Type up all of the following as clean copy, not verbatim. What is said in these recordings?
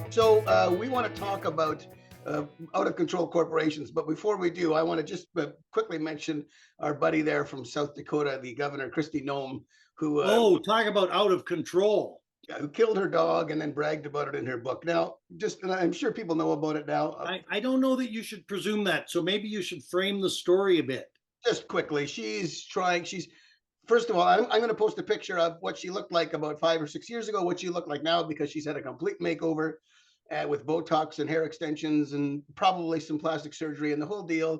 So we want to talk about out of control corporations, but before we do, I want to just quickly mention our buddy there from South Dakota, the Governor Kristi Noem, who talk about out of control. who killed her dog and then bragged about it in her book. Now, and I'm sure people know about it now. I don't know that you should presume that, so maybe you should frame the story a bit. Just quickly, first of all, I'm going to post a picture of what she looked like about 5 or 6 years ago, what she looked like now, because she's had a complete makeover with Botox and hair extensions and probably some plastic surgery and the whole deal.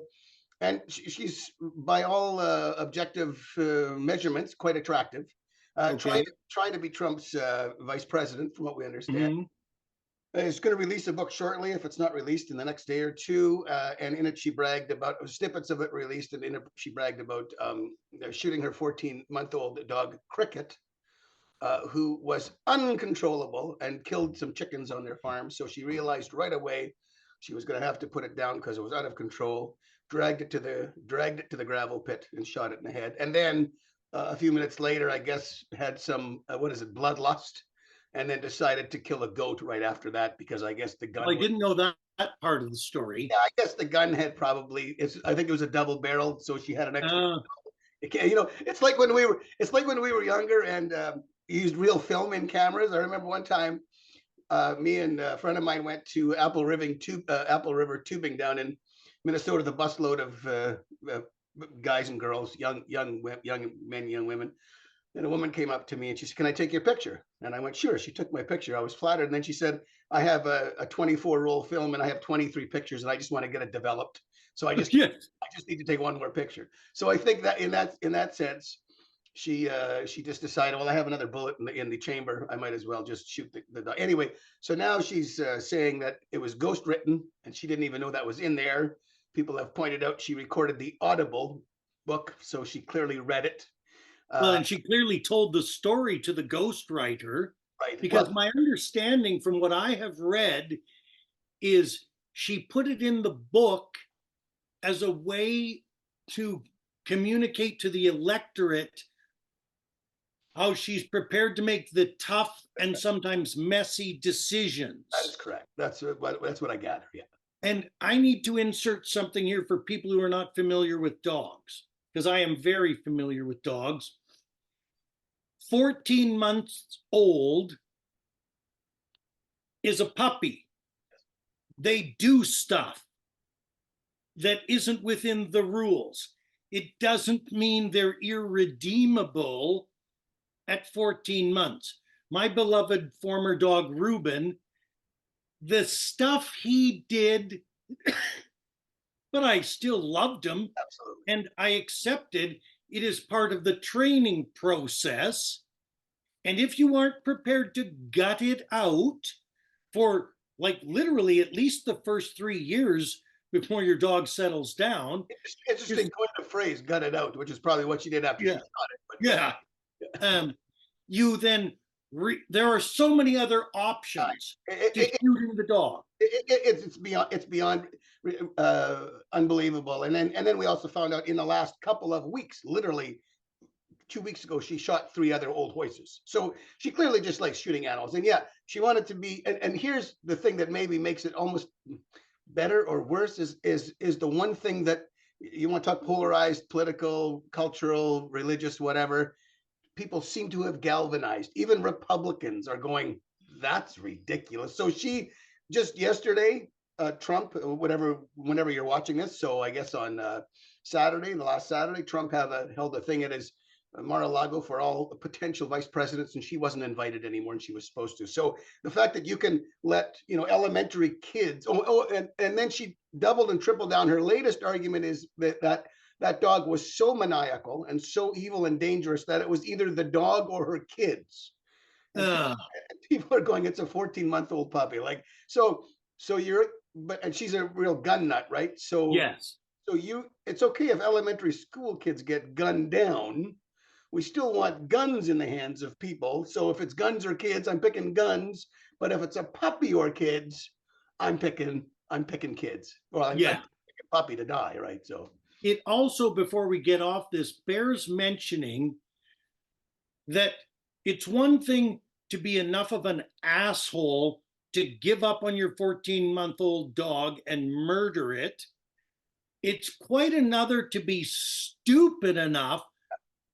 And she's, by all objective measurements, quite attractive. Okay. Trying to be Trump's vice president, from what we understand. Is going to release a book shortly, if it's not released in the next day or two. And in it, she bragged about snippets of it released, and in it, she bragged about shooting her 14-month-old dog Cricket, who was uncontrollable and killed some chickens on their farm. So she realized right away she was going to have to put it down because it was out of control. Dragged it to the gravel pit and shot it in the head. And then a few minutes later, I guess, had some bloodlust, and then decided to kill a goat right after that, because I guess the gun. I didn't know that part of the story. Yeah, I guess the gun had I think it was a double barrel, so she had an extra. It's like when we were younger and used real film in cameras. I remember one time, me and a friend of mine went to Apple River tubing down in Minnesota, the busload of guys and girls, young men, young women. And a woman came up to me and she said, "Can I take your picture?" And I went, "Sure." She took my picture. I was flattered. And then she said, "I have a 24-roll film and I have 23 pictures and I just want to get it developed. So I just need to take one more picture." So I think that in that sense, she just decided, well, I have another bullet in the chamber. I might as well just shoot the dog. Anyway, so now she's saying that it was ghost written and she didn't even know that was in there. People have pointed out she recorded the Audible book, so she clearly read it. Well, and she clearly told the story to the ghostwriter, right? Because my understanding from what I have read is she put it in the book as a way to communicate to the electorate how she's prepared to make the tough and sometimes messy decisions. That is correct. That's what I gather, yeah. And I need to insert something here for people who are not familiar with dogs, because I am very familiar with dogs. 14 months old is a puppy. They do stuff that isn't within the rules. It doesn't mean they're irredeemable at 14 months. My beloved former dog, Reuben, the stuff he did, but I still loved him. Absolutely. And I accepted it is part of the training process. And if you aren't prepared to gut it out for like literally at least the first 3 years before your dog settles down. It's interesting going to phrase "gut it out," which is probably what she did after she shot it. But you then there are so many other options to shooting the dog. It's beyond unbelievable. And then we also found out in the last couple of weeks, literally 2 weeks ago, she shot 3 other old horses. So she clearly just likes shooting animals. And yeah, she wanted to be. And here's the thing that maybe makes it almost better or worse is the one thing that you want to talk polarized, political, cultural, religious, whatever. People seem to have galvanized. Even Republicans are going, "That's ridiculous." So she just yesterday, Trump, whenever you're watching this, so I guess on last Saturday, Trump held a thing at his Mar-a-Lago for all potential vice presidents, and she wasn't invited anymore, and she was supposed to. So the fact that you can let elementary kids, and then she doubled and tripled down. Her latest argument is that dog was so maniacal and so evil and dangerous that it was either the dog or her kids. And people are going, "It's a 14-month-old puppy." Like, so and she's a real gun nut, right? So yes. So it's okay if elementary school kids get gunned down. We still want guns in the hands of people. So if it's guns or kids, I'm picking guns. But if it's a puppy or kids, I'm picking kids. Well, I'm picking a puppy to die, right? So it also, before we get off this, bears mentioning that It's one thing to be enough of an asshole to give up on your 14-month-old dog and murder it. It's quite another to be stupid enough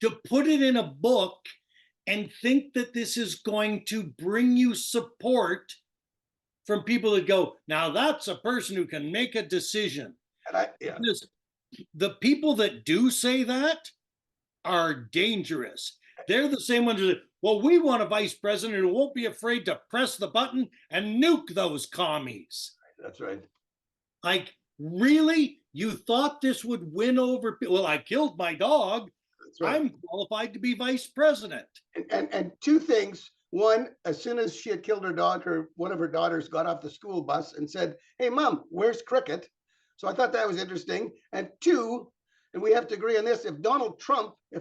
to put it in a book and think that this is going to bring you support from people that go, now that's a person who can make a decision. And Because the people that do say that are dangerous. They're the same ones that, well, we want a vice president who won't be afraid to press the button and nuke those commies. That's right. Like, really? You thought this would win over people? Well, I killed my dog. That's right. I'm qualified to be vice president. And two things. One, as soon as she had killed her dog, one of her daughters got off the school bus and said, "Hey, Mom, where's Cricket?" So I thought that was interesting. And two, and we have to agree on this, if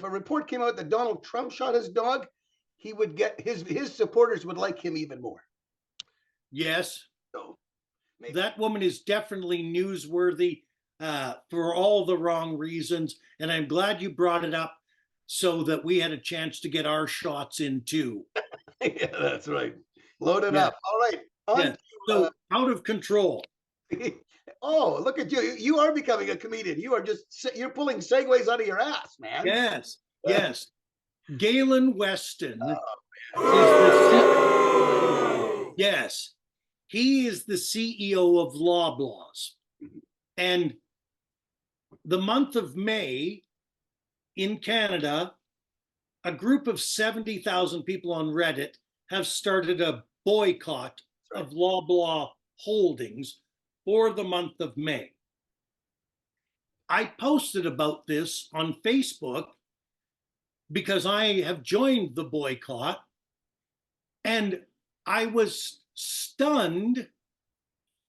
a report came out that Donald Trump shot his dog, he would get his supporters would like him even more. Yes. So maybe. That woman is definitely newsworthy for all the wrong reasons. And I'm glad you brought it up so that we had a chance to get our shots in too. Yeah, that's right. Load it up. All right. Yeah. So out of control. Oh, look at you. You are becoming a comedian. You're pulling segues out of your ass, man. Yes. Yes. Galen Weston yes, he is the CEO of Loblaws. And the month of May in Canada, a group of 70,000 people on Reddit have started a boycott of Loblaw holdings for the month of May. I posted about this on Facebook because I have joined the boycott, and I was stunned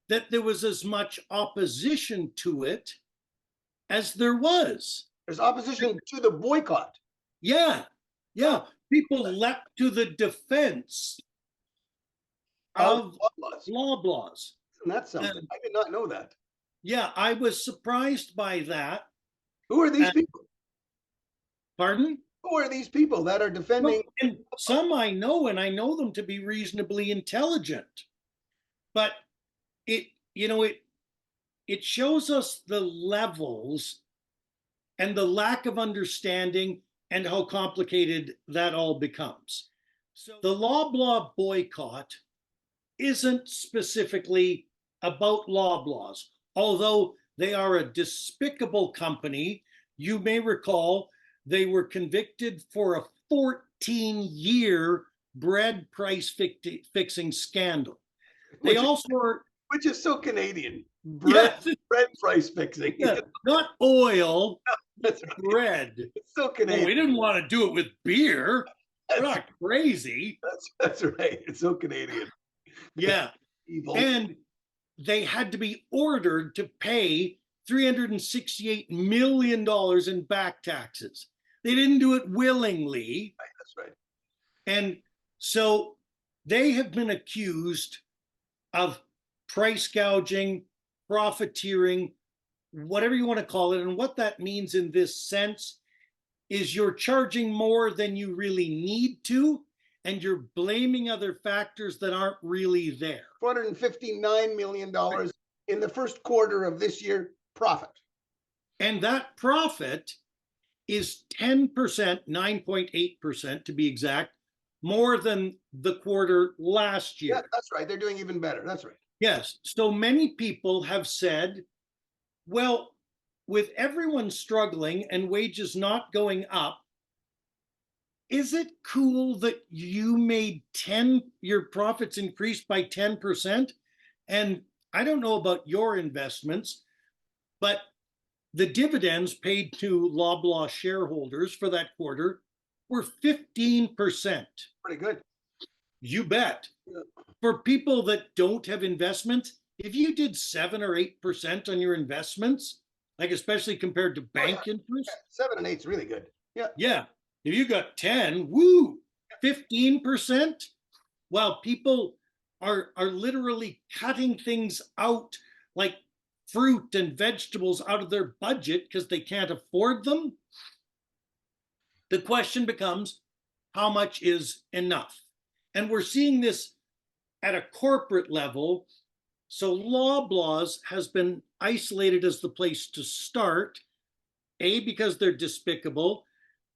that there was as much opposition to it as there was. There's opposition to the boycott. Yeah. People leapt to the defense of Loblaws. And that's something. I did not know that. Yeah, I was surprised by that. Who are these people? Pardon? Who are these people that are defending? Well, and some I know, and I know them to be reasonably intelligent. But it shows us the levels and the lack of understanding and how complicated that all becomes. So the Loblaw boycott isn't specifically about Loblaws, although they are a despicable company. You may recall they were convicted for a 14-year bread price fixing scandal. They also are, which is so Canadian. Bread price fixing. Yeah, not oil, that's right. Bread. It's so Canadian. Well, we didn't want to do it with beer. We're not crazy. That's right. It's so Canadian. Yeah. Evil. And they had to be ordered to pay $368 million in back taxes. They didn't do it willingly. Right, that's right. And so they have been accused of price gouging, profiteering, whatever you want to call it. And what that means in this sense is you're charging more than you really need to, and you're blaming other factors that aren't really there. $459 million in the first quarter of this year profit. And that profit is 10%, 9.8% to be exact, more than the quarter last year. Yeah, that's right. They're doing even better. That's right. Yes. So many people have said, well, with everyone struggling and wages not going up, is it cool that you made your profits increased by 10%? And I don't know about your investments, but the dividends paid to Loblaw shareholders for that quarter were 15%. Pretty good. You bet. Yeah. For people that don't have investments, if you did 7 or 8% on your investments, like especially compared to bank interest. 7 and 8 is really good. Yeah. Yeah. If you got 10, woo, 15%. While people are literally cutting things out, like fruit and vegetables, out of their budget because they can't afford them. The question becomes, how much is enough. And we're seeing this at a corporate level. So Loblaws has been isolated as the place to start, A, because they're despicable,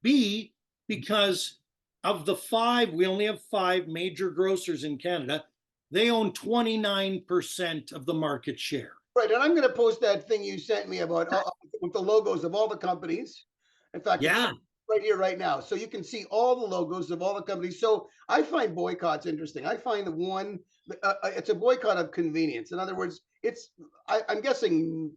B, because of the five, we only have five major grocers in Canada, they own 29% of the market share. Right, and I'm going to post that thing you sent me about with the logos of all the companies. In fact, Yeah. right here, right now, so you can see all the logos of all the companies. So I find boycotts interesting. I find it's a boycott of convenience. In other words, I'm guessing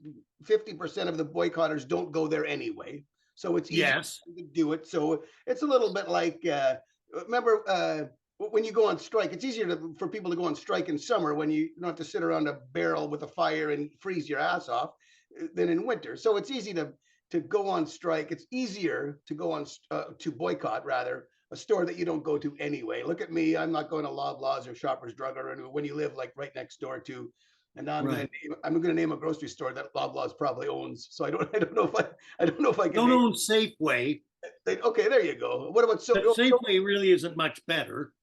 50% of the boycotters don't go there anyway, so it's easy Yes. to do it. So it's a little bit like remember. When you go on strike, it's easier for people to go on strike in summer when you don't have to sit around a barrel with a fire and freeze your ass off than in winter. So it's easy to go on strike. It's easier to go on to boycott rather a store that you don't go to anyway. Look at me, I'm not going to Loblaws or Shoppers Drug or when you live like right next door to. And now I'm going to name a grocery store that Loblaws probably owns. So I don't know if I can. Don't own Safeway. Okay, there you go. What about But Safeway really isn't much better.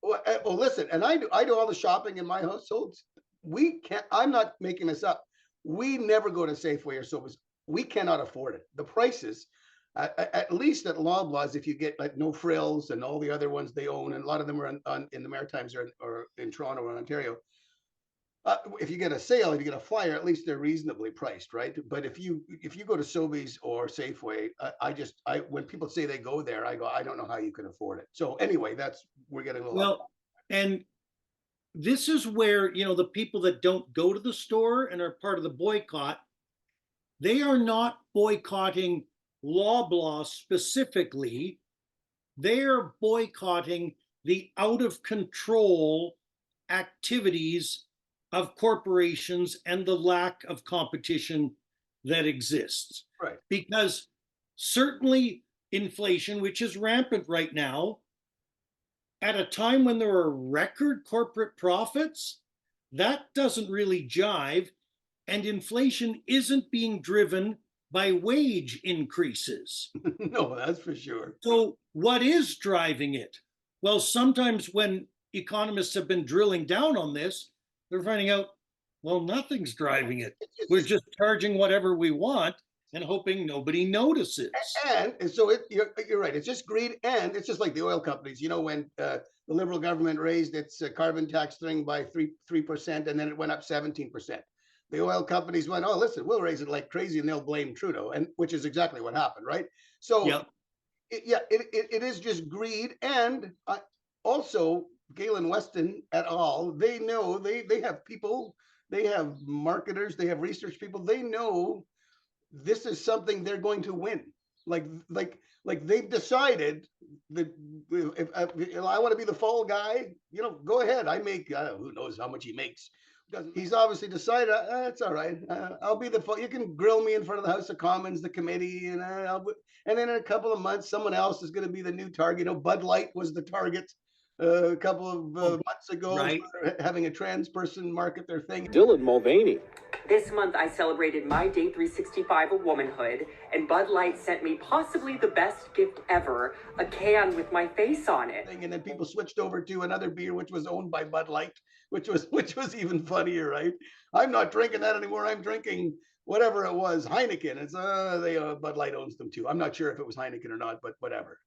Well, listen, and I do all the shopping in my household. We can't. I'm not making this up. We never go to Safeway or Sobeys. We cannot afford it. The prices, at least at Loblaws, if you get like no frills and all the other ones they own, and a lot of them are in the Maritimes or in Toronto or Ontario. If you get a sale, if you get a flyer, at least they're reasonably priced, right? But if you go to Sobeys or Safeway, when people say they go there, I go, I don't know how you can afford it. So anyway, we're getting a little. Well, and this is where, the people that don't go to the store and are part of the boycott, they are not boycotting Loblaw specifically. They are boycotting the out of control activities of corporations and the lack of competition that exists. Right. Because certainly inflation, which is rampant right now, at a time when there are record corporate profits, that doesn't really jive. And inflation isn't being driven by wage increases. No, that's for sure. So what is driving it? Well, sometimes when economists have been drilling down on this, they're finding out, well, nothing's driving it. We're just charging whatever we want and hoping nobody notices. And so you're right. It's just greed, and it's just like the oil companies. When the Liberal government raised its carbon tax thing by 3%, and then it went up 17%. The oil companies went, oh, listen, we'll raise it like crazy, and they'll blame Trudeau, and which is exactly what happened, right? So, yep. It is just greed, and also Galen Weston et al. They know they have people, they have marketers, they have research people. They know this is something they're going to win. Like they've decided that if I want to be the fall guy, go ahead. I make who knows how much he makes. He's obviously decided it's all right. I'll be the fall. You can grill me in front of the House of Commons, the committee, and then in a couple of months, someone else is going to be the new target. Bud Light was the target a couple of months ago, right, for having a trans person market their thing. Dylan Mulvaney. This month, I celebrated my day 365 of womanhood, and Bud Light sent me possibly the best gift ever, a can with my face on it. And then people switched over to another beer, which was owned by Bud Light, which was even funnier, right? I'm not drinking that anymore. I'm drinking whatever it was, Heineken. It's Bud Light owns them too. I'm not sure if it was Heineken or not, but whatever.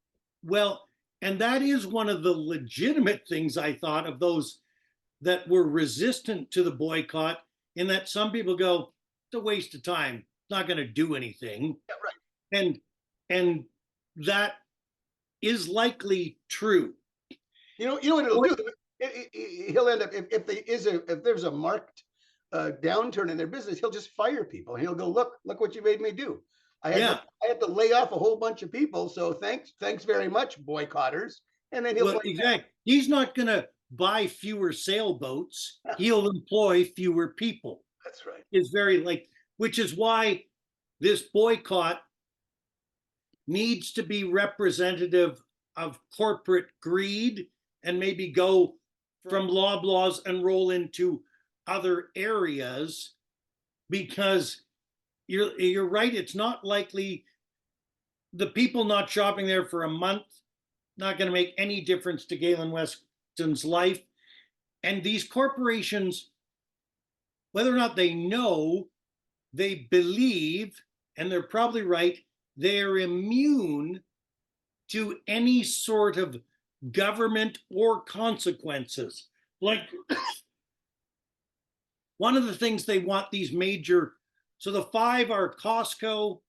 Well, and that is one of the legitimate things I thought of those that were resistant to the boycott, in that some people go, it's a waste of time. It's not going to do anything. Yeah, right. And that is likely true. You know what it'll do? He'll end up, if there's a marked downturn in their business, he'll just fire people, and he'll go, look what you made me do. I had to lay off a whole bunch of people. So thanks very much, boycotters. And then exactly. He's not going to buy fewer sailboats. He'll employ fewer people. That's right. It's which is why this boycott needs to be representative of corporate greed and maybe go from Loblaws and roll into other areas, because you're right. It's not likely the people not shopping there for a month not going to make any difference to Galen Weston's life. And these corporations, whether or not they know, they believe, and they're probably right, they're immune to any sort of government or consequences. Like, one of the things they want these major, so the 5 are Costco,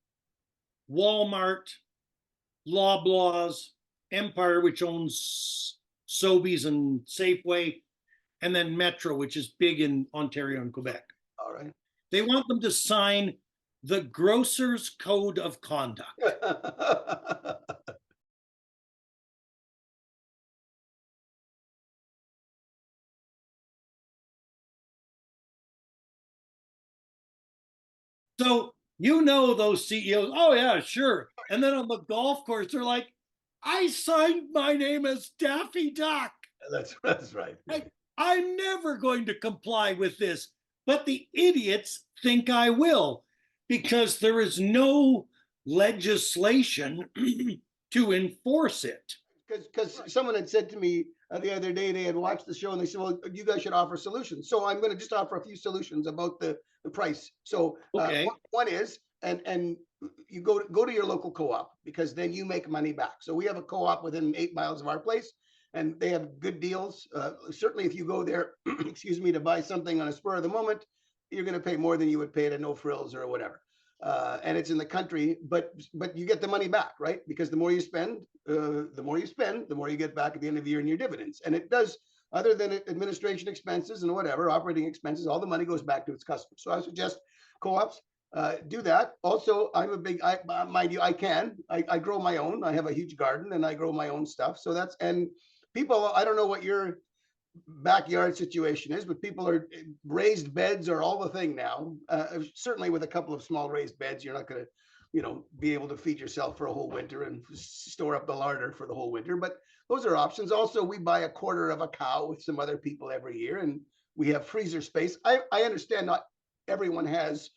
Walmart, Loblaws, Empire, which owns Sobeys and Safeway, and then Metro, which is big in Ontario and Quebec. All right. They want them to sign the Grocer's Code of Conduct. So, you know, those CEOs, oh yeah, sure. And then on the golf course, they're like, I signed my name as Daffy Duck. That's right. I'm never going to comply with this. But the idiots think I will, because there is no legislation to enforce it. Because someone had said to me the other day, they had watched the show and they said, well, you guys should offer solutions. So I'm going to just offer a few solutions about the price. So Okay. one is, and you go to your local co-op, because then you make money back. So we have a co-op within 8 miles of our place, and they have good deals. Certainly if you go there, excuse me, to buy something on a spur of the moment, you're going to pay more than you would pay at a No Frills or whatever. And it's in the country, but you get the money back, right? Because the more you spend, the more you get back at the end of the year in your dividends. And it does, other than administration expenses and whatever, operating expenses, all the money goes back to its customers. So I suggest co-ops do that. Also, I'm a big, mind you, I grow my own. I have a huge garden and I grow my own stuff. So that's, and people, I don't know what your backyard situation is, but people are, raised beds are all the thing now. Certainly with a couple of small raised beds, you're not going to, be able to feed yourself for a whole winter and store up the larder for the whole winter. But those are options. Also, we buy a quarter of a cow with some other people every year, and we have freezer space. I understand not everyone has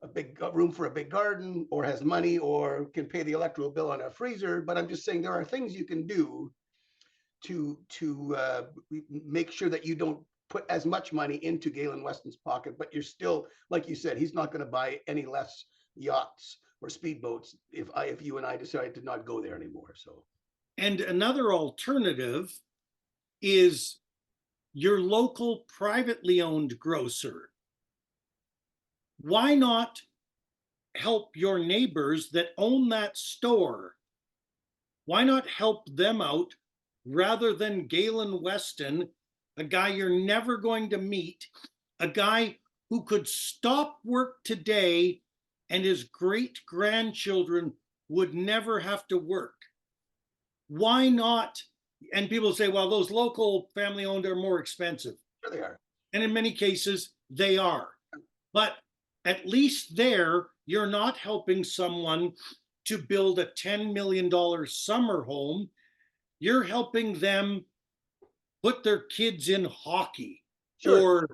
a big room for a big garden, or has money, or can pay the electrical bill on a freezer. But I'm just saying there are things you can do to make sure that you don't put as much money into Galen Weston's pocket, but you're still, like you said, he's not going to buy any less yachts or speedboats if you and I decide to not go there anymore. So, and another alternative is your local privately owned grocer. Why not help your neighbors that own that store? Why not help them out rather than Galen Weston, a guy you're never going to meet, a guy who could stop work today and his great-grandchildren would never have to work? Why not? And people say, well, those local family-owned are more expensive. Sure they are. And in many cases, they are. But at least there, you're not helping someone to build a $10 million summer home. You're helping them put their kids in hockey, sure,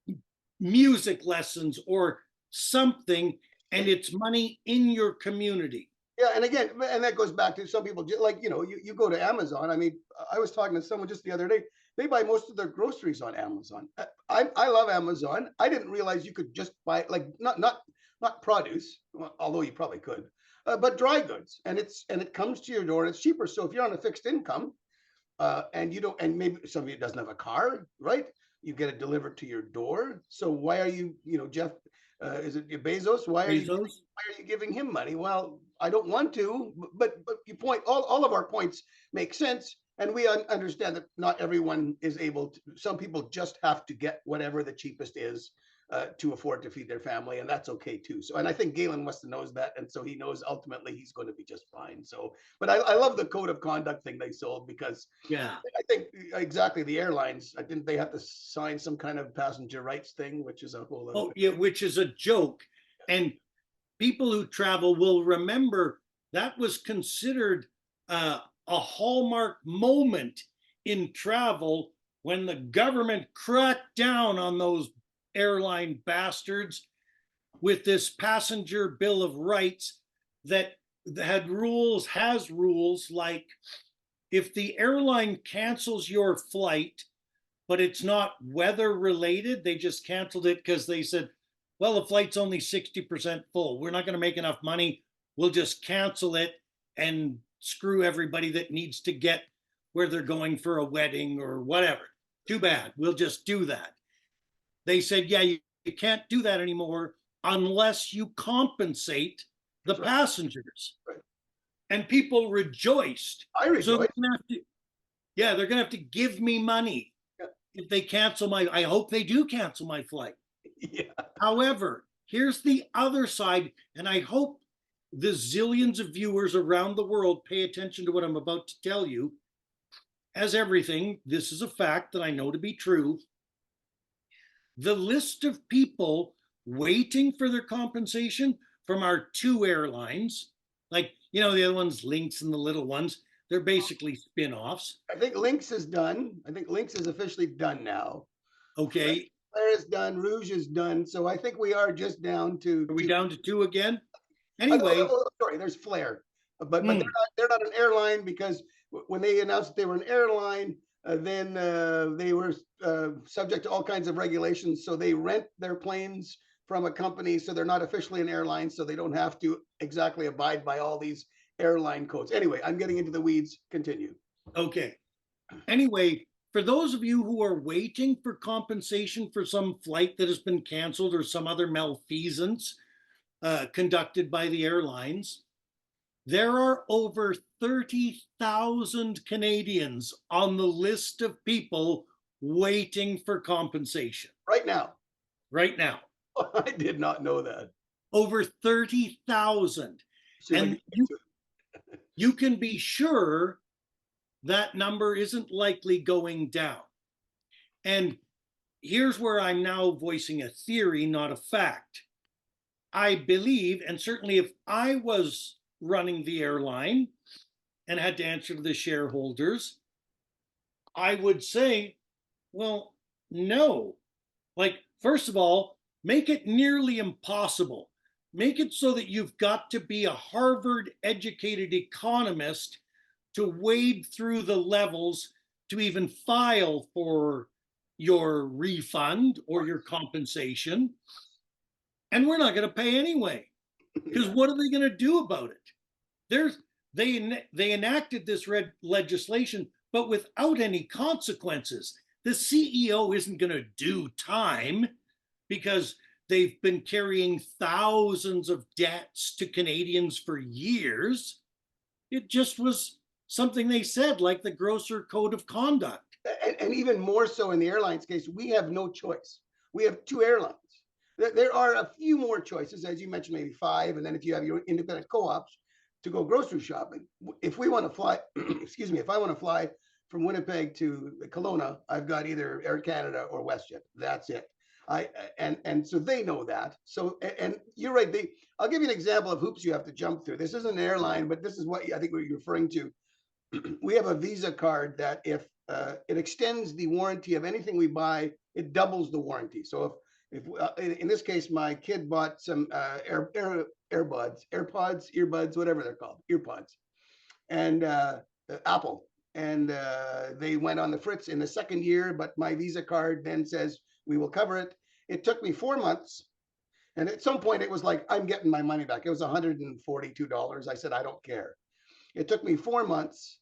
or music lessons or something, and it's money in your community. Yeah, and again, and that goes back to some people, like, you go to Amazon. I mean, I was talking to someone just the other day. They buy most of their groceries on Amazon. I love Amazon. I didn't realize you could just buy, like, not produce, although you probably could, but dry goods, and it comes to your door and it's cheaper. So if you're on a fixed income, and you don't, and maybe somebody doesn't have a car, right? You get it delivered to your door. So why are you, Jeff? Is it your Bezos? Why are you giving him money? Well, I don't want to, but you point, all of our points make sense. And we understand that not everyone is able to, some people just have to get whatever the cheapest is to afford to feed their family. And that's okay too. So, and I think Galen Weston knows that. And so he knows ultimately he's going to be just fine. So, but I love the code of conduct thing they sold, because yeah, I think exactly the airlines, I think they have to sign some kind of passenger rights thing, which is a whole other. Oh yeah, which is a joke. And people who travel will remember that was considered a hallmark moment in travel when the government cracked down on those airline bastards with this passenger bill of rights that has rules like if the airline cancels your flight, but it's not weather related, they just canceled it because they said, well, the flight's only 60% full. We're not going to make enough money. We'll just cancel it and screw everybody that needs to get where they're going for a wedding or whatever. Too bad. We'll just do that. They said, yeah, you can't do that anymore unless you compensate the passengers. Right. And people rejoiced. I rejoiced. So they're going to have to give me money if they cancel my, I hope they do cancel my flight. Yeah. However, here's the other side, and I hope the zillions of viewers around the world pay attention to what I'm about to tell you. As everything, this is a fact that I know to be true. The list of people waiting for their compensation from our two airlines, like, you know, the other ones, Lynx and the little ones, they're basically spin-offs. I think Lynx is done. I think Lynx is officially done now. Okay. Flair is done. Rouge is done. So I think we are just down to. Are we down to two again? Anyway. Sorry, there's Flair. But they're not an airline, because when they announced that they were an airline, then they were subject to all kinds of regulations. So they rent their planes from a company. So they're not officially an airline. So they don't have to exactly abide by all these airline codes. Anyway, I'm getting into the weeds. Continue. Okay. Anyway, for those of you who are waiting for compensation for some flight that has been canceled or some other malfeasance conducted by the airlines, there are over 30,000 Canadians on the list of people waiting for compensation. Right now. Right now. I did not know that. Over 30,000. And you can be sure that number isn't likely going down. And here's where I'm now voicing a theory, not a fact. I believe, and certainly if I was running the airline and had to answer to the shareholders, I would say, well, no. Like, first of all, make it nearly impossible. Make it so that you've got to be a Harvard-educated economist to wade through the levels to even file for your refund or your compensation. And we're not going to pay anyway, because what are they going to do about it? They enacted this legislation, but without any consequences. The CEO isn't going to do time because they've been carrying thousands of debts to Canadians for years. It just was something they said, like the Grosser Code of Conduct. And even more so in the airlines case, we have no choice. We have two airlines. There are a few more choices, as you mentioned, maybe 5. And then if you have your independent co-ops to go grocery shopping, if we want to fly, excuse me, if I want to fly from Winnipeg to Kelowna, I've got either Air Canada or WestJet. That's it. And so they know that. So, and you're right. I'll give you an example of hoops you have to jump through. This isn't an airline, but this is what I think what you're referring to. We have a Visa card that if it extends the warranty of anything we buy, it doubles the warranty. So if in this case, my kid bought some earbuds, whatever they're called, earpods, and Apple, and they went on the fritz in the second year, but my Visa card then says we will cover it. It took me 4 months. And at some point it was like, I'm getting my money back. It was $142. I said, I don't care. It took me 4 months.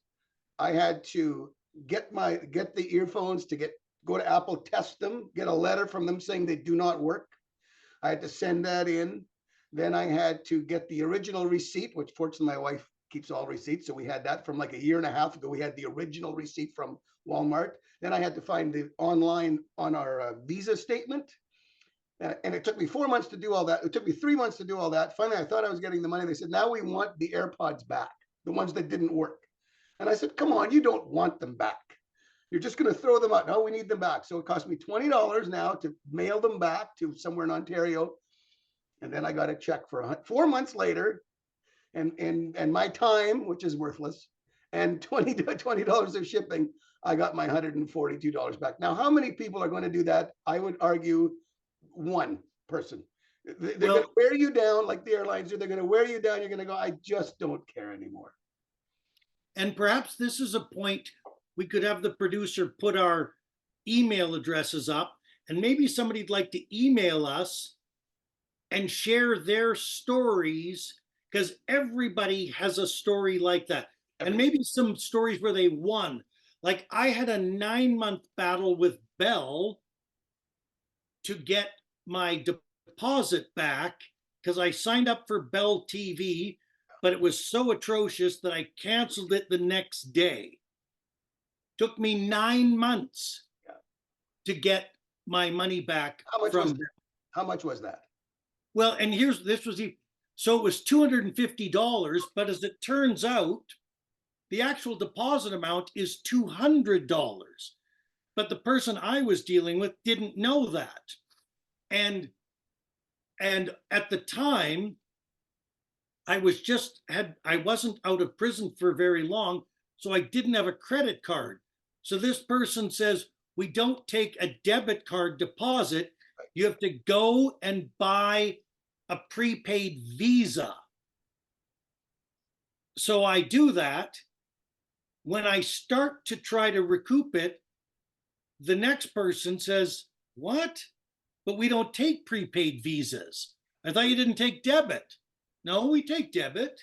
I had to get the earphones to go to Apple, test them, get a letter from them saying they do not work. I had to send that in. Then I had to get the original receipt, which fortunately my wife keeps all receipts. So we had that from like a year and a half ago. We had the original receipt from Walmart. Then I had to find the online on our Visa statement. And it took me 4 months to do all that. It took me 3 months to do all that. Finally, I thought I was getting the money. They said, now we want the AirPods back, the ones that didn't work. And I said, come on, you don't want them back. You're just going to throw them out. No, we need them back. So it cost me $20 now to mail them back to somewhere in Ontario. And then I got a check for 4 months later. And my time, which is worthless, and $20 of shipping, I got my $142 back. Now, how many people are going to do that? I would argue one person. They're going to wear you down like the airlines do. They're going to wear you down. You're going to go, I just don't care anymore. And perhaps this is a point we could have the producer put our email addresses up, and maybe somebody'd like to email us and share their stories, because everybody has a story like that. And maybe some stories where they won. Like I had a 9-month battle with Bell to get my deposit back because I signed up for Bell TV, but it was so atrocious that I canceled it the next day. Took me 9 months to get my money back from. How much was that? Well, and so it was $250, but as it turns out, the actual deposit amount is $200. But the person I was dealing with didn't know that. And at the time, I wasn't out of prison for very long, so I didn't have a credit card. So this person says, we don't take a debit card deposit. You have to go and buy a prepaid Visa. So I do that. When I start to try to recoup it, the next person says, what? But we don't take prepaid Visas. I thought you didn't take debit. No, we take debit.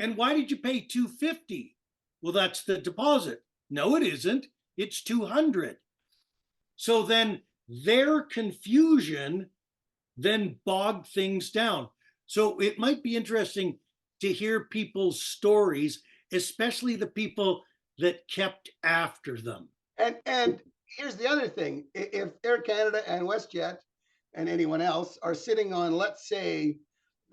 And why did you pay $250? Well, that's the deposit. No, it isn't. It's $200. So then their confusion then bogged things down. So it might be interesting to hear people's stories, especially the people that kept after them. And here's the other thing. If Air Canada and WestJet and anyone else are sitting on, let's say,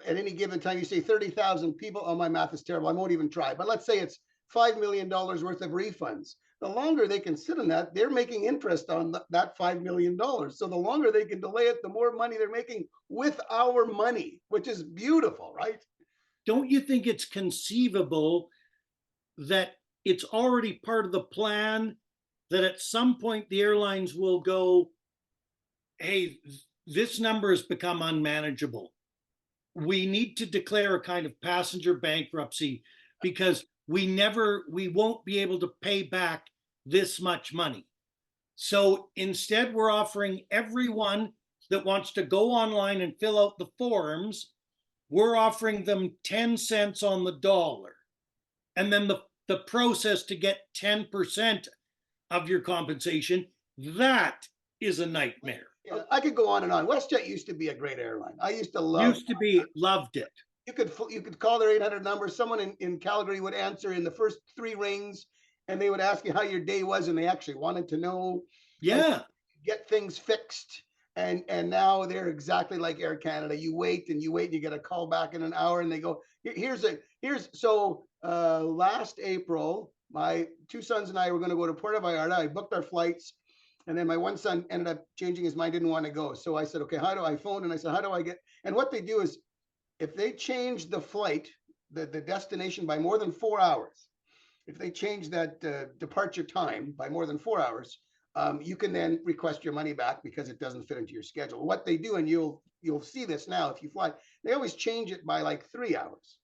at any given time, you say 30,000 people. Oh, my math is terrible. I won't even try. But let's say it's $5 million worth of refunds. The longer they can sit on that, they're making interest on that $5 million. So the longer they can delay it, the more money they're making with our money, which is beautiful, right? Don't you think it's conceivable that it's already part of the plan that at some point the airlines will go, hey, this number has become unmanageable. We need to declare a kind of passenger bankruptcy because we won't be able to pay back this much money. So instead, we're offering everyone that wants to go online and fill out the forms, we're offering them 10 cents on the dollar. And then the process to get 10% of your compensation, that is a nightmare. Yeah, I could go on and on. WestJet used to be a great airline. I used to Loved it. You could call their 800 number. Someone in Calgary would answer in the first 3 rings, and they would ask you how your day was, and they actually wanted to know. Yeah. Get things fixed. And now they're exactly like Air Canada. You wait and you get a call back in an hour, and they go, last April, my 2 sons and I were going to go to Puerto Vallarta. I booked our flights. And then my one son ended up changing his mind, didn't want to go. So I said, okay, how do I phone? And I said, how do I get? And what they do is, if they change the flight, the destination by more than 4 hours, if they change that departure time by more than 4 hours, you can then request your money back because it doesn't fit into your schedule. What they do, and you'll see this now if you fly, they always change it by like 3 hours,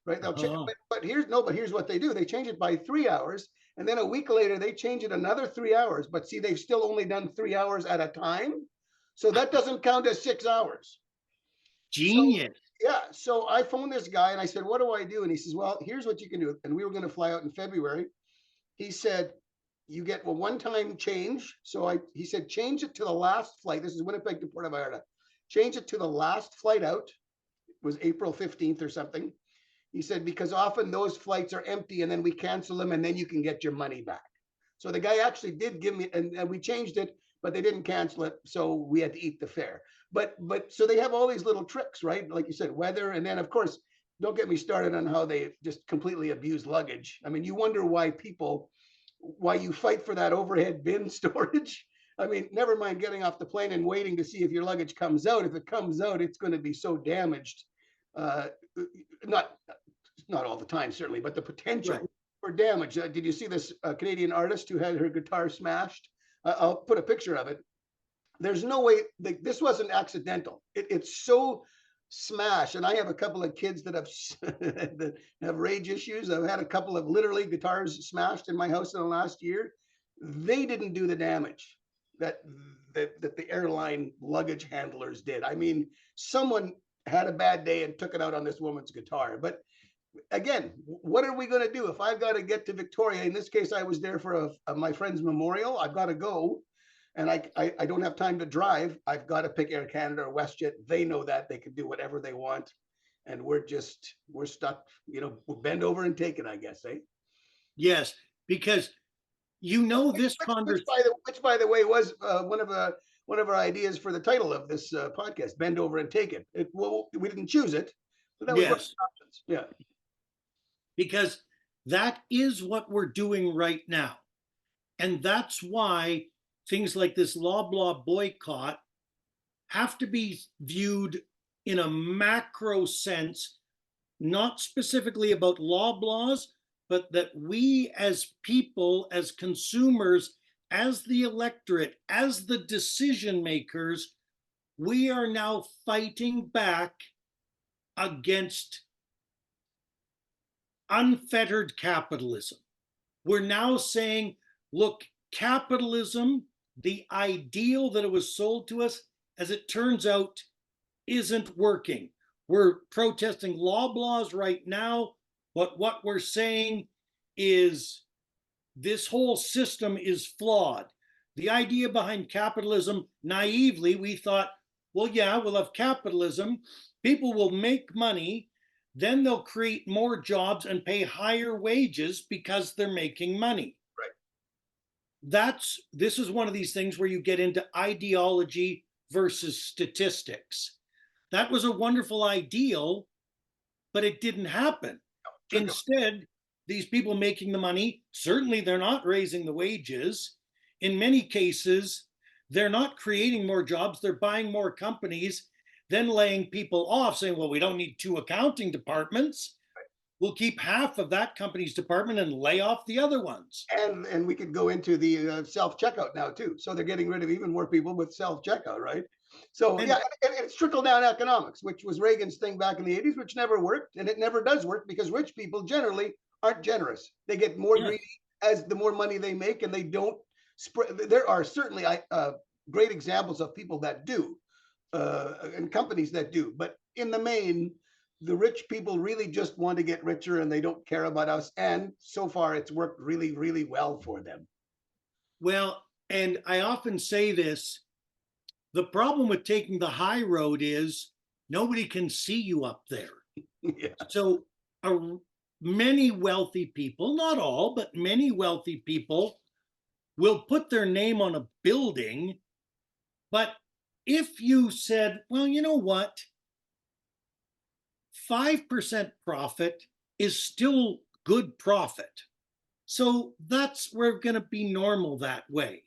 right? They'll change, but here's what they do. They change it by 3 hours. And then a week later, they change it another 3 hours. But see, they've still only done 3 hours at a time. So that doesn't count as 6 hours. Genius. So I phoned this guy and I said, what do I do? And he says, well, here's what you can do. And we were going to fly out in February. He said, you get a one-time change. So he said, change it to the last flight. This is Winnipeg to Puerto Vallarta. Change it to the last flight out. It was April 15th or something. He said, because often those flights are empty and then we cancel them and then you can get your money back. So the guy actually did give me, and we changed it, but they didn't cancel it. So we had to eat the fare. But so they have all these little tricks, right? Like you said, weather. And then of course, don't get me started on how they just completely abuse luggage. I mean, you wonder why you fight for that overhead bin storage. I mean, never mind getting off the plane and waiting to see if your luggage comes out. If it comes out, it's going to be so damaged. Not all the time, certainly, but the potential for damage. Did you see this Canadian artist who had her guitar smashed? I'll put a picture of it. There's no way this wasn't accidental. It's so smash. And I have a couple of kids that have that have rage issues. I've had a couple of literally guitars smashed in my house in the last year. They didn't do the damage that that the airline luggage handlers did. I mean, someone had a bad day and took it out on this woman's guitar. But again, what are we going to do if I've got to get to Victoria? In this case, I was there for my friend's memorial. I've got to go, and I don't have time to drive. I've got to pick Air Canada or WestJet. They know that they can do whatever they want, and we're stuck. You know, we'll bend over and take it, I guess, eh? Yes, because you know this conversation, which by the way was one of our ideas for the title of this podcast, "Bend Over and Take It." Well, we didn't choose it, but that was one of the options. Yeah. Because that is what we're doing right now. And that's why things like this Loblaw boycott have to be viewed in a macro sense, not specifically about Loblaws, but that we as people, as consumers, as the electorate, as the decision makers, we are now fighting back against unfettered capitalism. We're now saying, look, capitalism, the ideal that it was sold to us, as it turns out, isn't working. We're protesting Loblaws right now, but what we're saying is this whole system is flawed. The idea behind capitalism, naively, we thought, well, yeah, we'll have capitalism, people will make money, then they'll create more jobs and pay higher wages because they're making money. Right. This is one of these things where you get into ideology versus statistics. That was a wonderful ideal, but it didn't happen. Instead, these people making the money, certainly they're not raising the wages. In many cases, they're not creating more jobs, they're buying more companies, then laying people off, saying, well, we don't need 2 accounting departments. Right. We'll keep half of that company's department and lay off the other ones. And we could go into the self-checkout now too. So they're getting rid of even more people with self-checkout, right? So and it's trickle-down economics, which was Reagan's thing back in the 80s, which never worked. And it never does work because rich people generally aren't generous. They get more greedy as the more money they make, and they don't spread. There are certainly great examples of people that do. And companies that do, but in the main, the rich people really just want to get richer and they don't care about us. And so far, it's worked really, really well for them. Well, and I often say this, the problem with taking the high road is nobody can see you up there. Yeah. So many wealthy people, not all, but many wealthy people will put their name on a building, but if you said, well, you know what, 5% profit is still good profit. So we're going to be normal that way.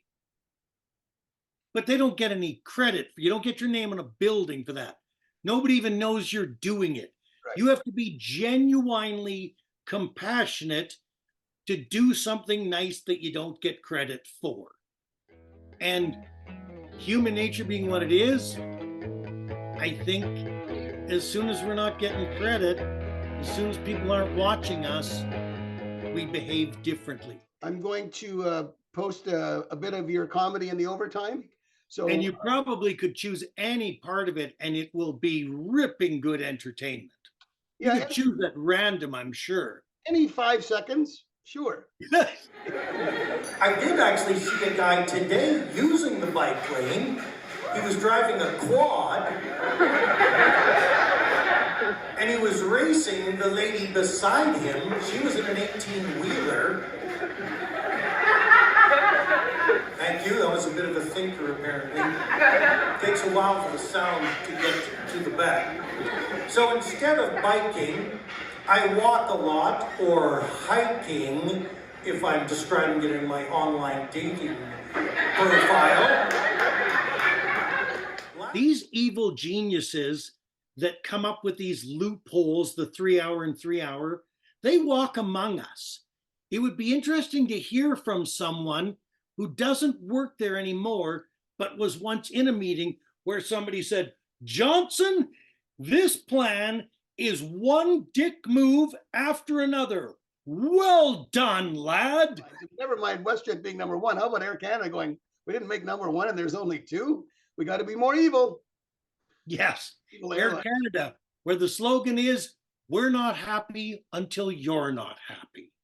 But they don't get any credit. You don't get your name on a building for that. Nobody even knows you're doing it. Right. You have to be genuinely compassionate to do something nice that you don't get credit for. And human nature being what it is, I think as soon as we're not getting credit, as soon as people aren't watching us, we behave differently. I'm going to post a bit of your comedy in the overtime. And you probably could choose any part of it and it will be ripping good entertainment. You could choose at random, I'm sure. Any 5 seconds? Sure. I did actually see a guy today using the bike lane. He was driving a quad and he was racing the lady beside him. She was in an 18-wheeler. Thank you. That was a bit of a thinker, apparently. It takes a while for the sound to get to the back. So instead of biking, I walk a lot, or hiking, if I'm describing it in my online dating profile. These evil geniuses that come up with these loopholes, the 3-hour and 3-hour, they walk among us. It would be interesting to hear from someone who doesn't work there anymore, but was once in a meeting where somebody said, Johnson, This plan is one dick move after another. Well done, lad. Never mind WestJet being number one. How about Air Canada going, we didn't make number one and there's only two? We got to be more evil. Yes, Evil Air airline. Canada, where the slogan is, we're not happy until you're not happy.